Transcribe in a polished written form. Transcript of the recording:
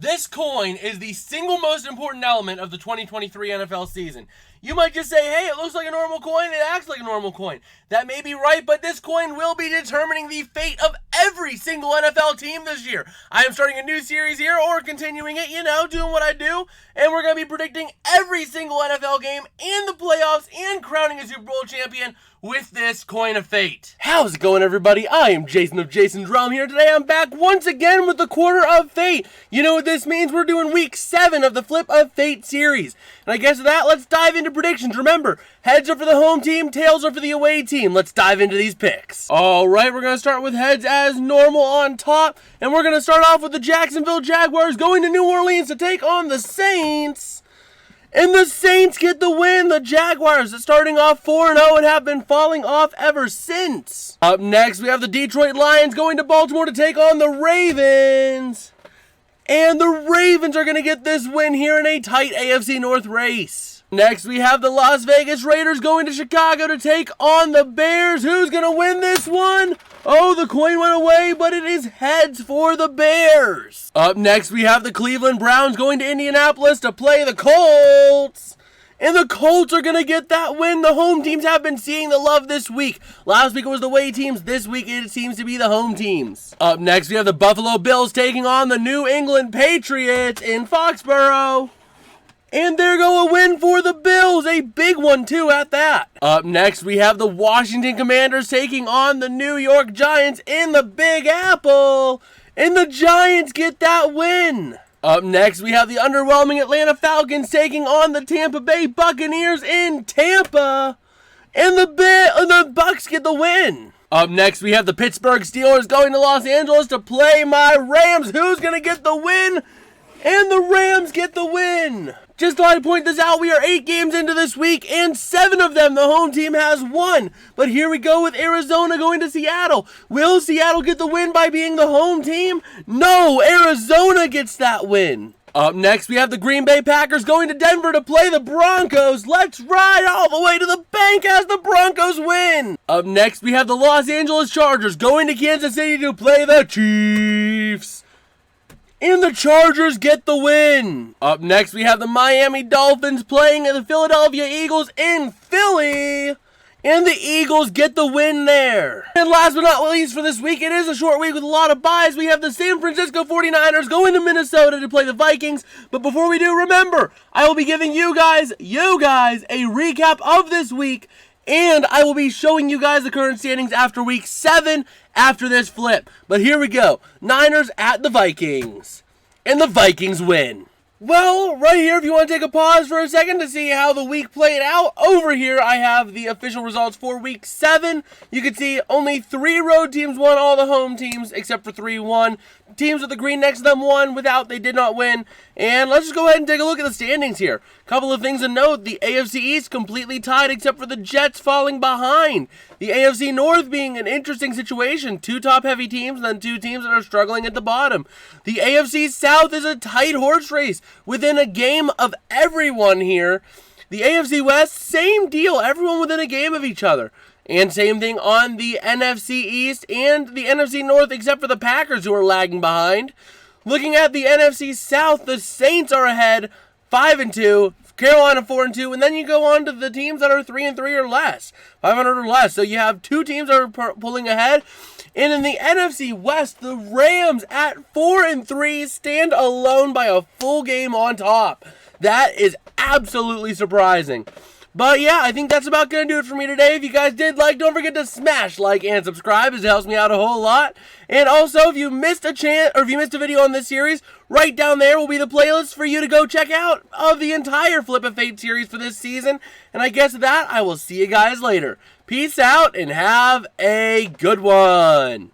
This coin is the single most important element of the 2023 NFL season. You might just say, hey, it looks like a normal coin, it acts like a normal coin. That may be right, but this coin will be determining the fate of every single NFL team this year. I am starting a new series here, or continuing it, doing what I do, and we're going to be predicting every single NFL game and the playoffs and crowning a Super Bowl champion with this coin of fate. How's it going, everybody? I am Jason of Jason's Realm here. Today I'm back once again with the Quarter of Fate. You know what this means? We're doing week 7 of the Flip of Fate series. And I guess with that, let's dive into predictions. Remember, heads are for the home team, tails are for the away team. Let's dive into these picks. Alright, we're going to start with heads as normal on top. And we're going to start off with the Jacksonville Jaguars going to New Orleans to take on the Saints. And the Saints get the win. The Jaguars are starting off 4-0 and have been falling off ever since. Up next, we have the Detroit Lions going to Baltimore to take on the Ravens. And the Ravens are going to get this win here in a tight AFC North race. Next, we have the Las Vegas Raiders going to Chicago to take on the Bears. Who's going to win this one? Oh, the coin went away, but it is heads for the Bears. Up next, we have the Cleveland Browns going to Indianapolis to play the Colts. And the Colts are going to get that win. The home teams have been seeing the love this week. Last week it was the away teams. This week it seems to be the home teams. Up next, we have the Buffalo Bills taking on the New England Patriots in Foxborough. And there go a win for the Bills, a big one too at that. Up next, we have the Washington Commanders taking on the New York Giants in the Big Apple. And the Giants get that win. Up next, we have the underwhelming Atlanta Falcons taking on the Tampa Bay Buccaneers in Tampa. And the Bucs get the win. Up next, we have the Pittsburgh Steelers going to Los Angeles to play my Rams. Who's going to get the win? And the Rams get the win. Just thought I'd point this out, we are 8 games into this week, and 7 of them the home team has won. But here we go with Arizona going to Seattle. Will Seattle get the win by being the home team? No, Arizona gets that win. Up next, we have the Green Bay Packers going to Denver to play the Broncos. Let's ride all the way to the bank as the Broncos win. Up next, we have the Los Angeles Chargers going to Kansas City to play the Chiefs. And the Chargers get the win. Up next, we have the Miami Dolphins playing the Philadelphia Eagles in Philly. And the Eagles get the win there. And last but not least for this week, it is a short week with a lot of byes. We have the San Francisco 49ers going to Minnesota to play the Vikings. But before we do, remember, I will be giving you guys a recap of this week. And I will be showing you guys the current standings after week 7 after this flip. But here we go. Niners at the Vikings. And the Vikings win. Well, right here, if you want to take a pause for a second to see how the week played out, over here I have the official results for week 7. You can see only 3 road teams won, all the home teams except for 3 won. Teams with the green next to them won, without they did not win. And let's just go ahead and take a look at the standings here. Couple of things to note, the AFC East completely tied except for the Jets falling behind. The AFC North being an interesting situation. 2 top-heavy teams and then 2 teams that are struggling at the bottom. The AFC South is a tight horse race within a game of everyone here. The AFC West, same deal. Everyone within a game of each other. And same thing on the NFC East and the NFC North, except for the Packers who are lagging behind. Looking at the NFC South, the Saints are ahead, 5-2. Carolina 4-2, and then you go on to the teams that are 3-3 or less, 500 or less. So you have 2 teams that are pulling ahead. And in the NFC West, the Rams at 4-3 stand alone by a full game on top. That is absolutely surprising. But yeah, I think that's about going to do it for me today. If you guys did like, don't forget to smash like and subscribe, as it helps me out a whole lot. And also, if you missed a video on this series, right down there will be the playlist for you to go check out of the entire Flip of Fate series for this season. And I guess with that, I will see you guys later. Peace out and have a good one.